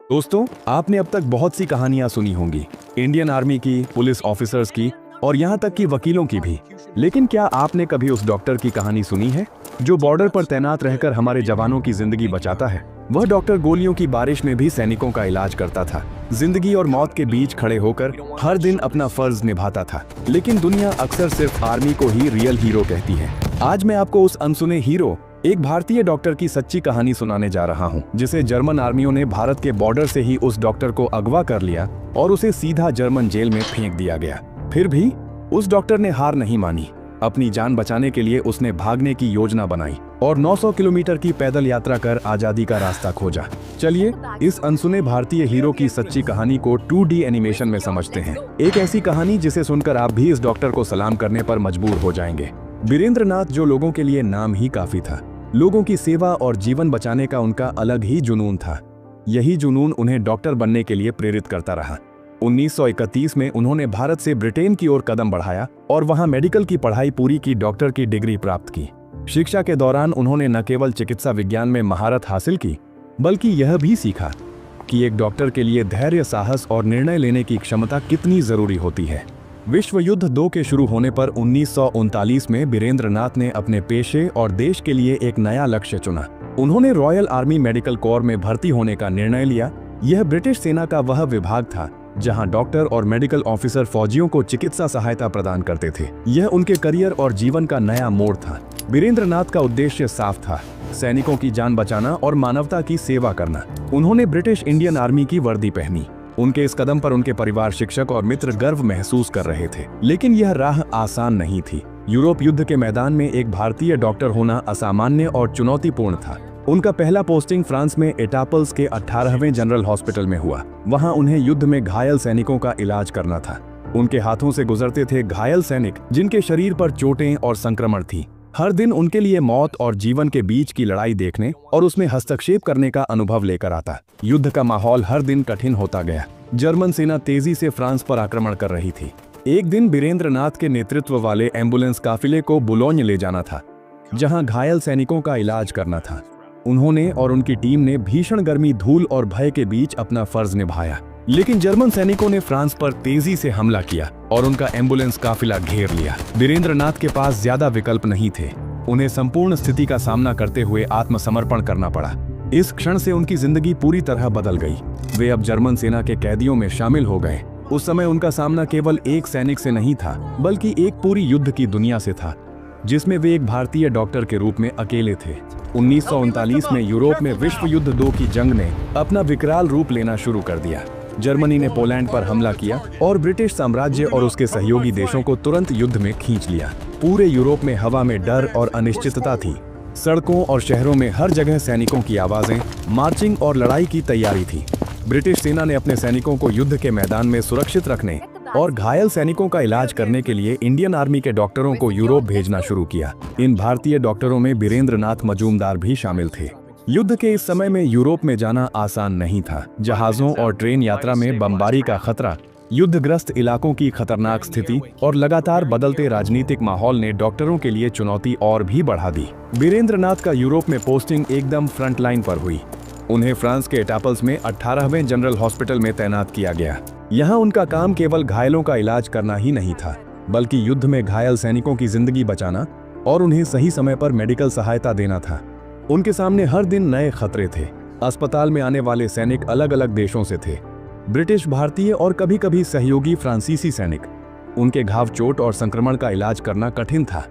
दोस्तों, आपने अब तक बहुत सी कहानियां सुनी होंगी, इंडियन आर्मी की, पुलिस ऑफिसर्स की और यहाँ तक कि वकीलों की भी। लेकिन क्या आपने कभी उस डॉक्टर की कहानी सुनी है जो बॉर्डर पर तैनात रहकर हमारे जवानों की जिंदगी बचाता है? वह डॉक्टर गोलियों की बारिश में भी सैनिकों का इलाज करता था, जिंदगी और मौत के बीच खड़े होकर हर दिन अपना फर्ज निभाता था। लेकिन दुनिया अक्सर सिर्फ आर्मी को ही रियल हीरो कहती है। आज मैं आपको उस अनसुने हीरो, एक भारतीय डॉक्टर की सच्ची कहानी सुनाने जा रहा हूं, जिसे जर्मन आर्मियों ने भारत के बॉर्डर से ही उस डॉक्टर को अगवा कर लिया और उसे सीधा जर्मन जेल में फेंक दिया गया। फिर भी उस डॉक्टर ने हार नहीं मानी। अपनी जान बचाने के लिए उसने भागने की योजना बनाई और 900 किलोमीटर की पैदल यात्रा कर आजादी का रास्ता खोजा। चलिए इस अनसुने भारतीय हीरो की सच्ची कहानी को 2D एनिमेशन में समझते हैं। एक ऐसी कहानी जिसे सुनकर आप भी इस डॉक्टर को सलाम करने पर मजबूर हो जाएंगे। वीरेंद्र नाथ, जो लोगों के लिए नाम ही काफी था। लोगों की सेवा और जीवन बचाने का उनका अलग ही जुनून था। यही जुनून उन्हें डॉक्टर बनने के लिए प्रेरित करता रहा। 1931 में उन्होंने भारत से ब्रिटेन की ओर कदम बढ़ाया और वहां मेडिकल की पढ़ाई पूरी की, डॉक्टर की डिग्री प्राप्त की। शिक्षा के दौरान उन्होंने न केवल चिकित्सा विज्ञान में महारत हासिल की, बल्कि यह भी सीखा कि एक डॉक्टर के लिए धैर्य, साहस और निर्णय लेने की क्षमता कितनी जरूरी होती है। विश्व युद्ध 2 के शुरू होने पर 1939 में वीरेंद्र नाथ ने अपने पेशे और देश के लिए एक नया लक्ष्य चुना। उन्होंने रॉयल आर्मी मेडिकल कोर में भर्ती होने का निर्णय लिया। यह ब्रिटिश सेना का वह विभाग था जहां डॉक्टर और मेडिकल ऑफिसर फौजियों को चिकित्सा सहायता प्रदान करते थे। यह उनके करियर और जीवन का नया मोड़ था। वीरेंद्र नाथ का उद्देश्य साफ था, सैनिकों की जान बचाना और मानवता की सेवा करना। उन्होंने ब्रिटिश इंडियन आर्मी की वर्दी पहनी। उनके इस कदम पर उनके परिवार, शिक्षक और मित्र गर्व महसूस कर रहे थे। लेकिन यह राह आसान नहीं थी। यूरोप युद्ध के मैदान में एक भारतीय डॉक्टर होना असामान्य और चुनौतीपूर्ण था। उनका पहला पोस्टिंग फ्रांस में एटापल्स के 18वें जनरल हॉस्पिटल में हुआ। वहां उन्हें युद्ध में घायल सैनिकों का इलाज करना था। उनके हाथों से गुजरते थे घायल सैनिक जिनके शरीर पर चोटें और संक्रमण थी। हर दिन उनके लिए मौत और जीवन के बीच की लड़ाई देखने और उसमें हस्तक्षेप करने का अनुभव लेकर आता। युद्ध का माहौल हर दिन कठिन होता गया। जर्मन सेना तेजी से फ्रांस पर आक्रमण कर रही थी। एक दिन वीरेंद्र नाथ के नेतृत्व वाले एम्बुलेंस काफिले को बुलोन ले जाना था, जहां घायल सैनिकों का इलाज करना था। उन्होंने और उनकी टीम ने भीषण गर्मी, धूल और भय के बीच अपना फर्ज निभाया। लेकिन जर्मन सैनिकों ने फ्रांस पर तेजी से हमला किया और उनका एम्बुलेंस काफिला घेर लिया। वीरेंद्र नाथ के पास ज्यादा विकल्प नहीं थे। उन्हें संपूर्ण स्थिति का सामना करते हुए आत्मसमर्पण करना पड़ा। इस क्षण से उनकी जिंदगी पूरी तरह बदल गई। वे अब जर्मन सेना के कैदियों में शामिल हो गए। उस समय उनका सामना केवल एक सैनिक से नहीं था, बल्कि एक पूरी युद्ध की दुनिया से था, जिसमें वे एक भारतीय डॉक्टर के रूप में अकेले थे। 1939 में यूरोप में विश्व युद्ध 2 की जंग ने अपना विकराल रूप लेना शुरू कर दिया। जर्मनी ने पोलैंड पर हमला किया और ब्रिटिश साम्राज्य और उसके सहयोगी देशों को तुरंत युद्ध में खींच लिया। पूरे यूरोप में हवा में डर और अनिश्चितता थी। सड़कों और शहरों में हर जगह सैनिकों की आवाजें, मार्चिंग और लड़ाई की तैयारी थी। ब्रिटिश सेना ने अपने सैनिकों को युद्ध के मैदान में सुरक्षित रखने और घायल सैनिकों का इलाज करने के लिए इंडियन आर्मी के डॉक्टरों को यूरोप भेजना शुरू किया। इन भारतीय डॉक्टरों में वीरेंद्र नाथ मजूमदार भी शामिल थे। युद्ध के इस समय में यूरोप में जाना आसान नहीं था। जहाजों और ट्रेन यात्रा में बमबारी का खतरा, युद्धग्रस्त इलाकों की खतरनाक स्थिति और लगातार बदलते राजनीतिक माहौल ने डॉक्टरों के लिए चुनौती और भी बढ़ा दी। वीरेंद्र नाथ का यूरोप में पोस्टिंग एकदम फ्रंट लाइन पर हुई। उन्हें फ्रांस के एटापल्स में 18वें जनरल हॉस्पिटल में तैनात किया गया। यहाँ उनका काम केवल घायलों का इलाज करना ही नहीं था, बल्कि युद्ध में घायल सैनिकों की जिंदगी बचाना और उन्हें सही समय पर मेडिकल सहायता देना था। उनके सामने हर दिन नए खतरे थे। अस्पताल में आने वाले सैनिक अलग अलग देशों से थे, ब्रिटिश, भारतीय और कभी कभी सहयोगी फ्रांसीसी सैनिक। उनके घाव, चोट और संक्रमण का इलाज करना कठिन था।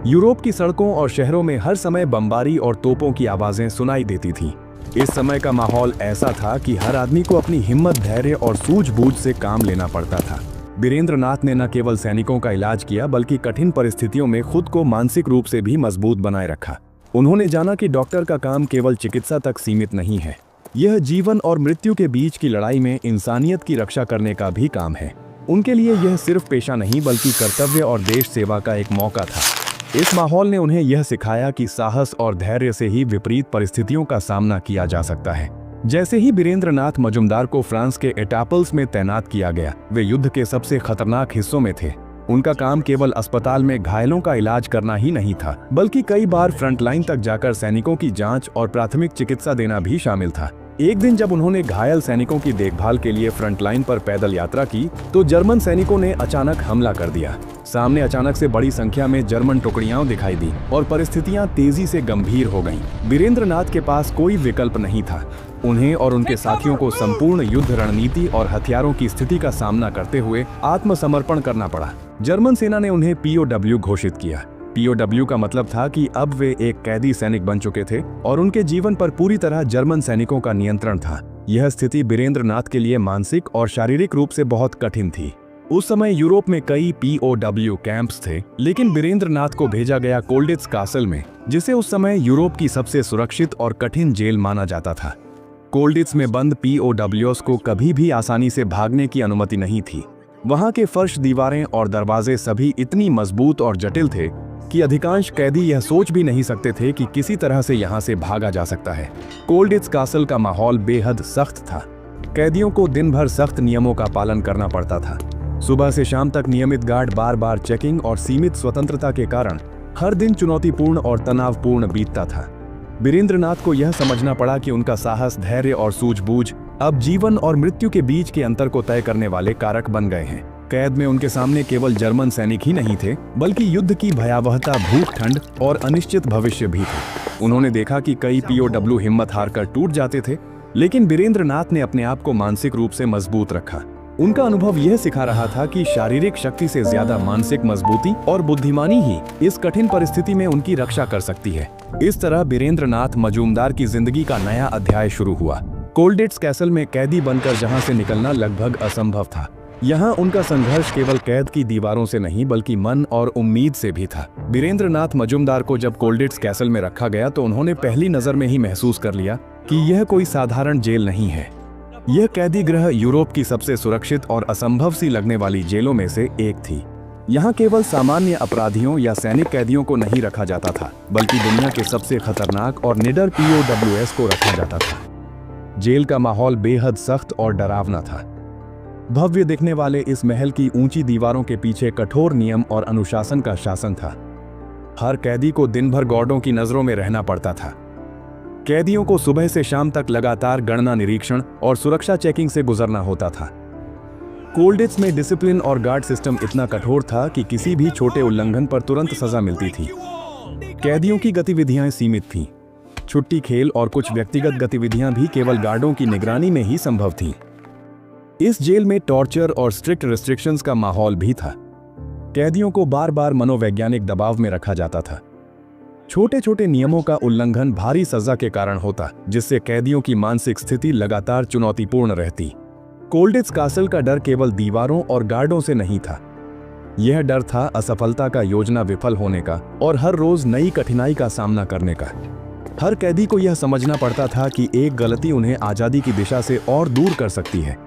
यूरोप की सड़कों और शहरों में हर समय बमबारी और तोपों की आवाजें सुनाई देती थीं। इस समय का माहौल ऐसा था कि हर आदमी को अपनी हिम्मत, धैर्य और सूझबूझ से काम लेना पड़ता था। वीरेंद्र नाथ ने न केवल सैनिकों का इलाज किया, बल्कि कठिन परिस्थितियों में खुद को मानसिक रूप से भी मजबूत बनाए रखा। उन्होंने जाना कि डॉक्टर का काम केवल चिकित्सा तक सीमित नहीं है, यह जीवन और मृत्यु के बीच की लड़ाई में इंसानियत की रक्षा करने का भी काम है। उनके लिए यह सिर्फ पेशा नहीं, बल्कि कर्तव्य और देश सेवा का एक मौका था। इस माहौल ने उन्हें यह सिखाया कि साहस और धैर्य से ही विपरीत परिस्थितियों का सामना किया जा सकता है। जैसे ही वीरेंद्र नाथ मजूमदार को फ्रांस के एटापल्स में तैनात किया गया, वे युद्ध के सबसे खतरनाक हिस्सों में थे। उनका काम केवल अस्पताल में घायलों का इलाज करना ही नहीं था, बल्कि कई बार फ्रंटलाइन तक जाकर सैनिकों की जांच और प्राथमिक चिकित्सा देना भी शामिल था। एक दिन जब उन्होंने घायल सैनिकों की देखभाल के लिए फ्रंट लाइन पर पैदल यात्रा की तो जर्मन सैनिकों ने अचानक हमला कर दिया। सामने अचानक से बड़ी संख्या में जर्मन टुकड़ियां दिखाई दी और परिस्थितियां तेजी से गंभीर हो गईं। वीरेंद्र नाथ के पास कोई विकल्प नहीं था। उन्हें और उनके साथियों को संपूर्ण युद्ध रणनीति और हथियारों की स्थिति का सामना करते हुए आत्मसमर्पण करना पड़ा। जर्मन सेना ने उन्हें POW घोषित किया। POW का मतलब था कि अब वे एक कैदी सैनिक बन चुके थे और उनके जीवन पर पूरी तरह जर्मन सैनिकों का नियंत्रण था। यह स्थिति वीरेंद्र नाथ के लिए मानसिक और शारीरिक रूप से बहुत कठिन थी। उस समय यूरोप में कई POW कैंप्स थे, लेकिन वीरेंद्र नाथ को भेजा गया कोल्डिट्स कासल में, जिसे उस समय यूरोप की सबसे सुरक्षित और कठिन जेल माना जाता था। कोल्डिट्स में बंद POWs को कभी भी आसानी से भागने की अनुमति नहीं थी। वहां के फर्श, दीवारें और दरवाजे सभी इतनी मजबूत और जटिल थे कि अधिकांश कैदी यह सोच भी नहीं सकते थे कि किसी तरह से यहां से भागा जा सकता है। कोल्डिट्स कासल का माहौल बेहद सख्त था। कैदियों को दिन भर सख्त नियमों का पालन करना पड़ता था। सुबह से शाम तक नियमित गार्ड, बार बार चेकिंग और सीमित स्वतंत्रता के कारण हर दिन चुनौतीपूर्ण और तनावपूर्ण बीतता था। वीरेंद्र नाथ को यह समझना पड़ा कि उनका साहस, धैर्य और सूझबूझ अब जीवन और मृत्यु के बीच के अंतर को तय करने वाले कारक बन गए हैं। कैद में उनके सामने केवल जर्मन सैनिक ही नहीं थे, बल्कि युद्ध की भयावहता, भूख, ठंड और अनिश्चित भविष्य भी थे। उन्होंने देखा कि कई POW हिम्मत हारकर टूट जाते थे, लेकिन वीरेंद्र नाथ ने अपने आप को मानसिक रूप से मजबूत रखा। उनका अनुभव यह सिखा रहा था कि शारीरिक शक्ति से ज्यादा मानसिक मजबूती और बुद्धिमानी ही इस कठिन परिस्थिति में उनकी रक्षा कर सकती है। इस तरह वीरेंद्र नाथ मजूमदार की जिंदगी का नया अध्याय शुरू हुआ। कोल्डिट्स कैसल में कैदी बनकर जहां से निकलना लगभग असंभव था। यहाँ उनका संघर्ष केवल कैद की दीवारों से नहीं, बल्कि मन और उम्मीद से भी था। वीरेंद्र नाथ मजूमदार को जब कोल्डिट्स कैसल में रखा गया तो उन्होंने पहली नजर में ही महसूस कर लिया कि यह कोई साधारण जेल नहीं है। यह कैदी गृह यूरोप की सबसे सुरक्षित और असंभव सी लगने वाली जेलों में से एक थी। यहाँ केवल सामान्य अपराधियों या सैनिक कैदियों को नहीं रखा जाता था, बल्कि दुनिया के सबसे खतरनाक और निडर POWs को रखा जाता था। जेल का माहौल बेहद सख्त और डरावना था। भव्य दिखने वाले इस महल की ऊंची दीवारों के पीछे कठोर नियम और अनुशासन का शासन था। हर कैदी को दिन भर गार्डों की नजरों में रहना पड़ता था। कैदियों को सुबह से शाम तक लगातार गणना, निरीक्षण और सुरक्षा चेकिंग से गुजरना होता था। कोल्डिट्स में डिसिप्लिन और गार्ड सिस्टम इतना कठोर था कि किसी भी छोटे उल्लंघन पर तुरंत सजा मिलती थी। कैदियों की गतिविधियां सीमित थीं। छुट्टी, खेल और कुछ व्यक्तिगत गतिविधियां भी केवल गार्डों की निगरानी में ही संभव थीं। इस जेल में टॉर्चर और स्ट्रिक्ट रिस्ट्रिक्शंस का माहौल भी था। कैदियों को बार बार मनोवैज्ञानिक दबाव में रखा जाता था। छोटे छोटे नियमों का उल्लंघन भारी सजा के कारण होता, जिससे कैदियों की मानसिक स्थिति लगातार चुनौतीपूर्ण रहती। कोल्डिट्स कासल का डर केवल दीवारों और गार्डों से नहीं था। यह डर था असफलता का, योजना विफल होने का और हर रोज नई कठिनाई का सामना करने का। हर कैदी को यह समझना पड़ता था कि एक गलती उन्हें आजादी की दिशा से और दूर कर सकती है।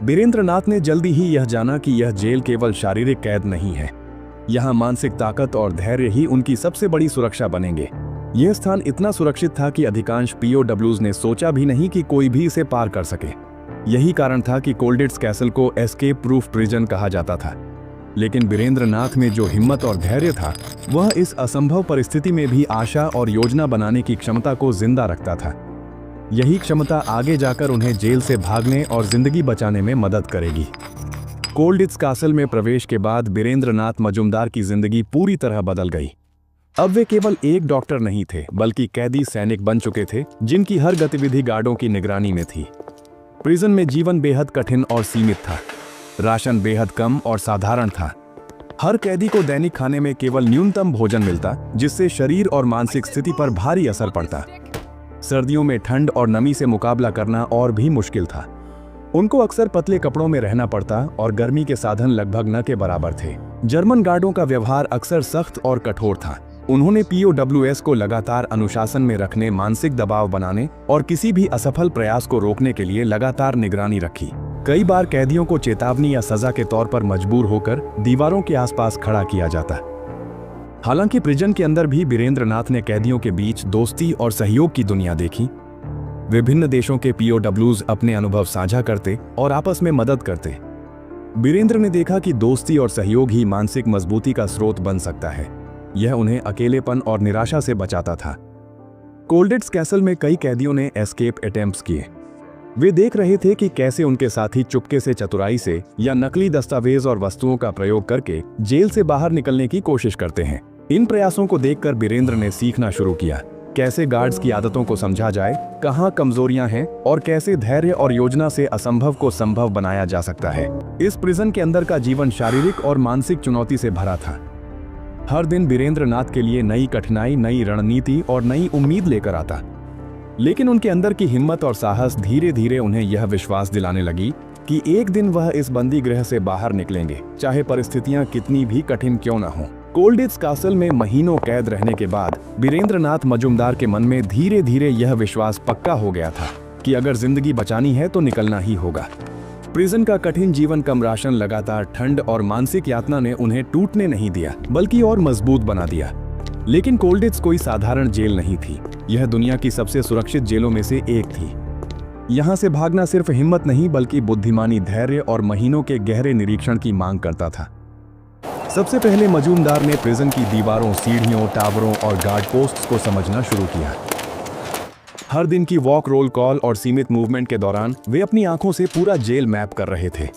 वीरेंद्र नाथ ने जल्दी ही यह जाना कि यह जेल केवल शारीरिक कैद नहीं है। यहाँ मानसिक ताकत और धैर्य ही उनकी सबसे बड़ी सुरक्षा बनेंगे। यह स्थान इतना सुरक्षित था कि अधिकांश POWs ने सोचा भी नहीं कि कोई भी इसे पार कर सके। यही कारण था कि कोल्डिट्स कैसल को एस्केप प्रूफ प्रिजन कहा जाता था। लेकिन वीरेंद्र नाथ में जो हिम्मत और धैर्य था, वह इस असंभव परिस्थिति में भी आशा और योजना बनाने की क्षमता को जिंदा रखता था। यही क्षमता आगे जाकर उन्हें जेल से भागने और जिंदगी बचाने में मदद करेगी। कोल्डिट्स कासल में प्रवेश के बाद वीरेंद्र नाथ मजूमदार की जिंदगी पूरी तरह बदल गई। अब वे केवल एक डॉक्टर नहीं थे, बल्कि कैदी सैनिक बन चुके थे, जिनकी हर गतिविधि गार्डों की निगरानी में थी। प्रिजन में जीवन बेहद कठिन और सीमित था। राशन बेहद कम और साधारण था। हर कैदी को दैनिक खाने में केवल न्यूनतम भोजन मिलता, जिससे शरीर और मानसिक स्थिति पर भारी असर पड़ता। सर्दियों में ठंड और नमी से मुकाबला करना और भी मुश्किल था। उनको अक्सर पतले कपड़ों में रहना पड़ता और गर्मी के साधन लगभग न के बराबर थे। जर्मन गार्डों का व्यवहार अक्सर सख्त और कठोर था। उन्होंने POWs को लगातार अनुशासन में रखने, मानसिक दबाव बनाने और किसी भी असफल प्रयास को रोकने के लिए लगातार निगरानी रखी। कई बार कैदियों को चेतावनी या सजा के तौर पर मजबूर होकर दीवारों के आसपास खड़ा किया जाता। हालांकि प्रिजन के अंदर भी वीरेंद्र नाथ ने कैदियों के बीच दोस्ती और सहयोग की दुनिया देखी। विभिन्न देशों के POWs अपने अनुभव साझा करते और आपस में मदद करते। वीरेंद्र ने देखा कि दोस्ती और सहयोग ही मानसिक मजबूती का स्रोत बन सकता है। यह उन्हें अकेलेपन और निराशा से बचाता था। कोल्डिट्स कैसल में कई कैदियों ने एस्केप अटेम्प्ट्स किए। वे देख रहे थे कि कैसे उनके साथी चुपके से, चतुराई से या नकली दस्तावेज और वस्तुओं का प्रयोग करके जेल से बाहर निकलने की कोशिश करते हैं। इन प्रयासों को देखकर बीरेंद्र ने सीखना शुरू किया, कैसे गार्ड्स की आदतों को समझा जाए, कहां कमजोरियां हैं और कैसे धैर्य और योजना से असंभव को संभव बनाया जा सकता है। इस प्रिजन के अंदर का जीवन शारीरिक और मानसिक चुनौती से भरा था। हर दिन बीरेंद्र नाथ के लिए नई कठिनाई, नई रणनीति और नई उम्मीद लेकर आता। लेकिन उनके अंदर की हिम्मत और साहस धीरे धीरे उन्हें यह विश्वास दिलाने लगी कि एक दिन वह इस बंदी गृह से बाहर निकलेंगे, चाहे परिस्थितियां कितनी भी कठिन क्यों न हों। कोल्डिट्स कासल में महीनों कैद रहने के बाद बीरेंद्र नाथ मजूमदार के मन में धीरे धीरे यह विश्वास पक्का हो गया था कि अगर जिंदगी बचानी है तो निकलना ही होगा। प्रिजन का कठिन जीवन, कम राशन, लगातार ठंड और मानसिक यातना ने उन्हें टूटने नहीं दिया, बल्कि और मजबूत बना दिया। लेकिन कोल्डिट्स कोई साधारण जेल नहीं थी। यह दुनिया की सबसे सुरक्षित जेलों में से एक थी। यहाँ से भागना सिर्फ हिम्मत नहीं, बल्कि बुद्धिमानी, धैर्य और महीनों के गहरे निरीक्षण की मांग करता था। सबसे पहले मजूमदार ने प्रिजन की दीवारों, सीढ़ियों, टावरों और गार्ड पोस्ट्स को समझना शुरू किया। हर दिन की वॉक, रोल कॉल और सीमित मूवमेंट के दौरान वे अपनी आंखों से पूरा जेल मैप कर रहे थे।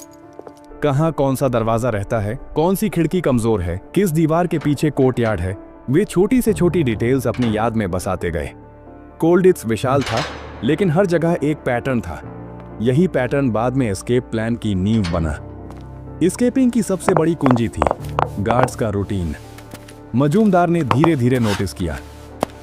कहाँ कौन सा दरवाजा रहता है, कौन सी खिड़की कमजोर है, किस दीवार के पीछे कोर्टयार्ड है, वे छोटी से छोटी डिटेल्स अपनी याद में बसाते गए। कोल्डिट्स विशाल था, लेकिन हर जगह एक पैटर्न था। यही पैटर्न बाद में एस्केप प्लान की नींव बना। एस्केपिंग की सबसे बड़ी कुंजी थी गार्ड्स का रूटीन। मजूमदार ने धीरे धीरे नोटिस किया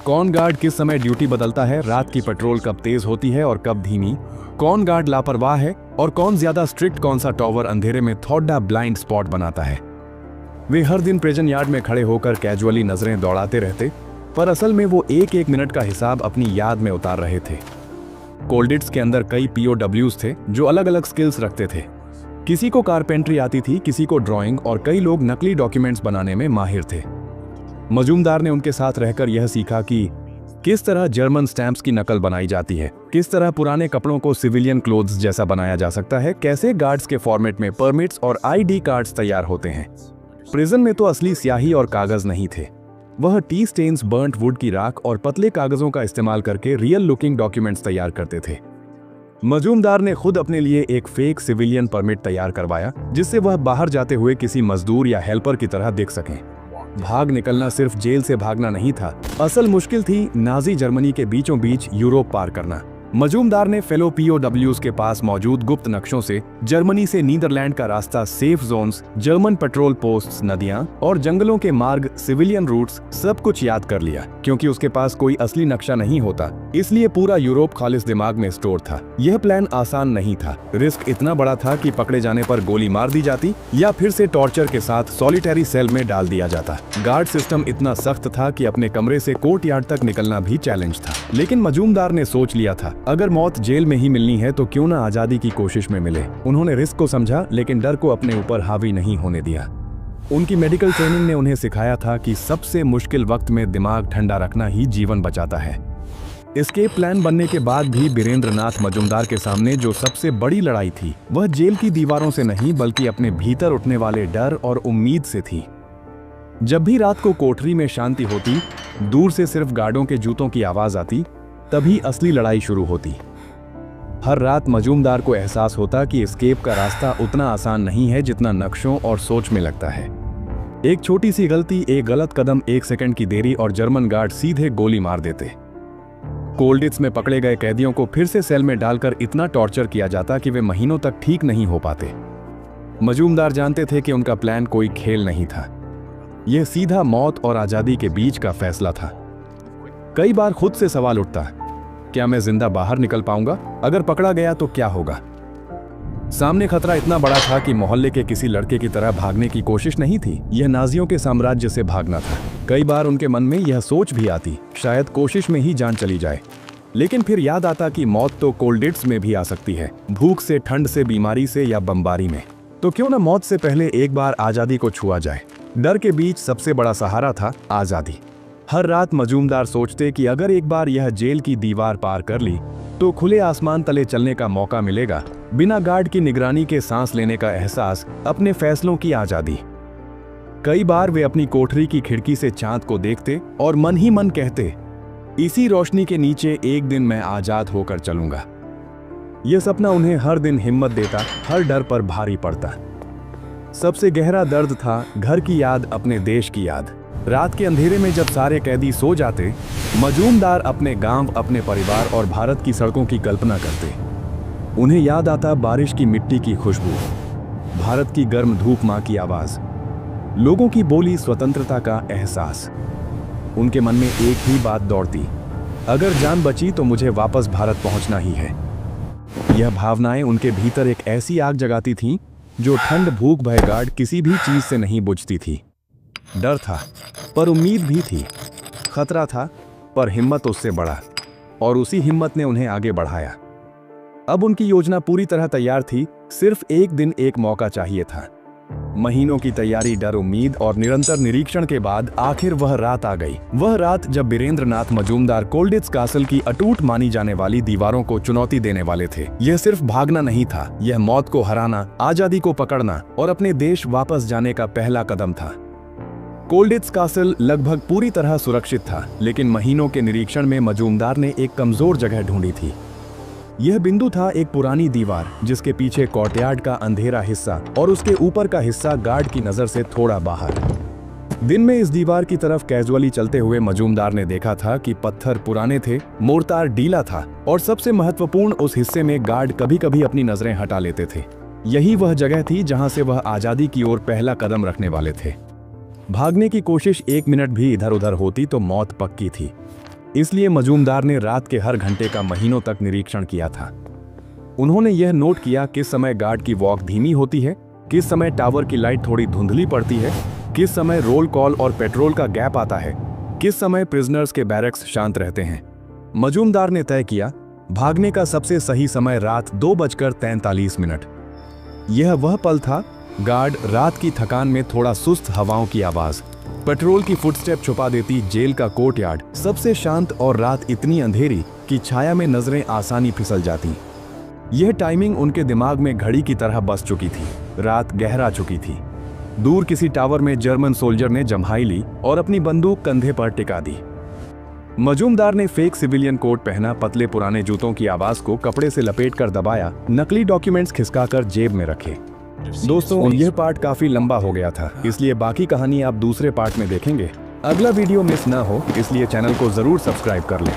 कौन गार्ड किस समय ड्यूटी बदलता है, रात की पेट्रोल कब तेज होती है और कब धीमी, कौन गार्ड लापरवाह है और कौन ज्यादा स्ट्रिक्ट, कौन सा टॉवर अंधेरे में थोड़ा ब्लाइंड स्पॉट बनाता है। वे हर दिन प्रिजन यार्ड में खड़े होकर कैजुअली नजरें दौड़ाते रहते, पर असल में वो एक एक मिनट का हिसाब अपनी याद में उतार रहे थे। कोल्डिट्स के अंदर कई POWs थे जो अलग अलग स्किल्स रखते थे। किसी को कारपेंट्री आती थी, किसी को ड्राइंग और कई लोग नकली डॉक्यूमेंट्स बनाने में माहिर थे। मजूमदार ने उनके साथ रहकर यह सीखा कि किस तरह जर्मन स्टैंप्स की नकल बनाई जाती है, किस तरह पुराने कपड़ों को सिविलियन क्लोथ्स जैसा बनाया जा सकता है, कैसे गार्ड्स के फॉर्मेट में परमिट्स और ID कार्ड्स तैयार होते हैं। प्रिजन में तो असली स्याही और कागज नहीं थे। वह टी स्टेन्स, बर्न्ट वुड की राख और पतले कागजों का इस्तेमाल करके रियल लुकिंग डॉक्यूमेंट्स तैयार करते थे। मजूमदार ने खुद अपने लिए एक फेक सिविलियन परमिट तैयार करवाया, जिससे वह बाहर जाते हुए किसी मजदूर या हेल्पर की तरह दिख सकें। भाग निकलना सिर्फ जेल से भागना नहीं था, असल मुश्किल थी नाजी जर्मनी के बीचों बीच यूरोप पार करना। मजूमदार ने फेलो POWs के पास मौजूद गुप्त नक्शों से जर्मनी से नीदरलैंड का रास्ता, safe zones, German petrol posts, नदियां और जंगलों के मार्ग, सिविलियन रूट्स सब कुछ याद कर लिया। क्योंकि उसके पास कोई असली नक्शा नहीं होता, इसलिए पूरा यूरोप खालिस दिमाग में स्टोर था। यह प्लान आसान नहीं था। रिस्क इतना बड़ा था कि पकड़े जाने पर गोली मार दी जाती या फिर से टॉर्चर के साथ सॉलिटरी सेल में डाल दिया जाता। गार्ड सिस्टम इतना सख्त था कि अपने कमरे से कोर्टयार्ड तक निकलना भी चैलेंज था। लेकिन मजूमदार ने सोच लिया था, अगर मौत जेल में ही मिलनी है तो क्यों ना आजादी की कोशिश में मिले। उन्होंने रिस्क को समझा, लेकिन डर को अपने ऊपर हावी नहीं होने दिया। उनकी मेडिकल ट्रेनिंग ने उन्हें सिखाया था कि सबसे मुश्किल वक्त में दिमाग ठंडा रखना ही जीवन बचाता है। एस्केप प्लान बनने के बाद भी बीरेंद्र नाथ मजूमदार के सामने जो सबसे बड़ी लड़ाई थी, वह जेल की दीवारों से नहीं, बल्कि अपने भीतर उठने वाले डर और उम्मीद से थी। जब भी रात को कोठरी में शांति होती, दूर से सिर्फ गार्डों के जूतों की आवाज आती, तभी असली लड़ाई शुरू होती। हर रात मजूमदार को एहसास होता कि एस्केप का रास्ता उतना आसान नहीं है जितना नक्शों और सोच में लगता है। एक छोटी सी गलती, एक गलत कदम, 1 सेकंड की देरी और जर्मन गार्ड सीधे गोली मार देते। कोल्डिट्स में पकड़े गए कैदियों को फिर से सेल में डालकर इतना टॉर्चर किया जाता कि वे महीनों तक ठीक नहीं हो पाते। मजूमदार जानते थे कि उनका प्लान कोई खेल नहीं था। यह सीधा मौत और आजादी के बीच का फैसला था। कई बार खुद से सवाल उठता, क्या मैं जिंदा बाहर निकल पाऊंगा? अगर पकड़ा गया तो क्या होगा? सामने खतरा इतना बड़ा था कि मोहल्ले के किसी लड़के की तरह भागने की कोशिश नहीं थी, यह नाजियों के साम्राज्य से भागना था। कई बार उनके मन में यह सोच भी आती, शायद कोशिश में ही जान चली जाए। लेकिन फिर याद आता कि मौत तो कोल्डिट्स में भी आ सकती है, भूख से, ठंड से, बीमारी से या बमबारी में। तो क्यों ना मौत से पहले एक बार आजादी को छुआ जाए। डर के बीच सबसे बड़ा सहारा था आजादी। हर रात मजूमदार सोचते कि अगर एक बार यह जेल की दीवार पार कर ली तो खुले आसमान तले चलने का मौका मिलेगा, बिना गार्ड की निगरानी के सांस लेने का एहसास, अपने फैसलों की आजादी। कई बार वे अपनी कोठरी की खिड़की से चांद को देखते और मन ही मन कहते, इसी रोशनी के नीचे एक दिन मैं आजाद होकर चलूंगा। यह सपना उन्हें हर दिन हिम्मत देता, हर डर पर भारी पड़ता। सबसे गहरा दर्द था घर की याद, अपने देश की याद। रात के अंधेरे में जब सारे कैदी सो जाते, मजूमदार अपने गांव, अपने परिवार और भारत की सड़कों की कल्पना करते। उन्हें याद आता बारिश की मिट्टी की खुशबू, भारत की गर्म धूप, मां की आवाज, लोगों की बोली, स्वतंत्रता का एहसास। उनके मन में एक ही बात दौड़ती, अगर जान बची तो मुझे वापस भारत पहुंचना ही है। यह भावनाएं उनके भीतर एक ऐसी आग जगाती थीं जो ठंड, भूख, भय, गार्ड किसी भी चीज से नहीं बुझती थी। डर था पर उम्मीद भी थी, खतरा था पर हिम्मत उससे बढ़ा, और उसी हिम्मत ने उन्हें आगे बढ़ाया। अब उनकी योजना पूरी तरह तैयार थी, सिर्फ एक दिन, एक मौका चाहिए था। महीनों की तैयारी, डर, उम्मीद और निरंतर निरीक्षण के बाद आखिर वह रात आ गई। वह रात जब बीरेंद्र नाथ मजूमदार कोल्डिट्स कासल की अटूट मानी जाने वाली दीवारों को चुनौती देने वाले थे। यह सिर्फ भागना नहीं था, यह मौत को हराना, आजादी को पकड़ना और अपने देश वापस जाने का पहला कदम था। कोल्डिट्स कासल लगभग पूरी तरह सुरक्षित था, लेकिन महीनों के निरीक्षण में मजूमदार ने एक कमजोर जगह ढूंढी थी। यह बिंदु था एक पुरानी दीवार, जिसके पीछे कोर्टयार्ड का अंधेरा हिस्सा और उसके ऊपर का हिस्सा गार्ड की नजर से थोड़ा बाहर। दिन में इस दीवार की तरफ कैजुअली चलते हुए मजूमदार ने देखा था कि पत्थर पुराने थे, मोर्टार ढीला था और सबसे महत्वपूर्ण, उस हिस्से में गार्ड कभी कभी अपनी नजरें हटा लेते थे। यही वह जगह थी जहां से वह आजादी की ओर पहला कदम रखने वाले थे। भागने की कोशिश एक मिनट भी इधर उधर होती तो मौत पक्की थी। इसलिए मजूमदार ने रात के हर घंटे का महीनों तक निरीक्षण किया था। उन्होंने यह नोट किया किस समय गार्ड की वॉक धीमी होती है, किस समय टावर की लाइट थोड़ी धुंधली पड़ती है, किस समय रोल कॉल और पेट्रोल का गैप आता है, किस समय प्रिजनर्स के बैरक्स शांत रहते हैं। मजूमदार ने तय किया भागने का सबसे सही समय रात 2:43। यह वह पल था, गार्ड, रात की थकान में थोड़ा सुस्त हवाओं की आवाज, पेट्रोल की फुटस्टेप छुपा देती जेल का कोर्टयार्ड, सबसे शांत, और रात इतनी अंधेरी कि छाया में नजरें आसानी फिसल जाती। यह टाइमिंग उनके दिमाग में घड़ी की तरह बस चुकी थी। रात गहरा चुकी थी। दूर किसी टावर में जर्मन सोल्जर ने जम्हाई ली और अपनी बंदूक कंधे पर टिका दी। मजूमदार ने फेक सिविलियन कोट पहना, पतले पुराने जूतों की आवाज को कपड़े से लपेटकर दबाया, नकली डॉक्यूमेंट्स खिसकाकर जेब में रखे। दोस्तों, यह पार्ट काफी लंबा हो गया था, इसलिए बाकी कहानी आप दूसरे पार्ट में देखेंगे। अगला वीडियो मिस ना हो, इसलिए चैनल को जरूर सब्सक्राइब कर लें।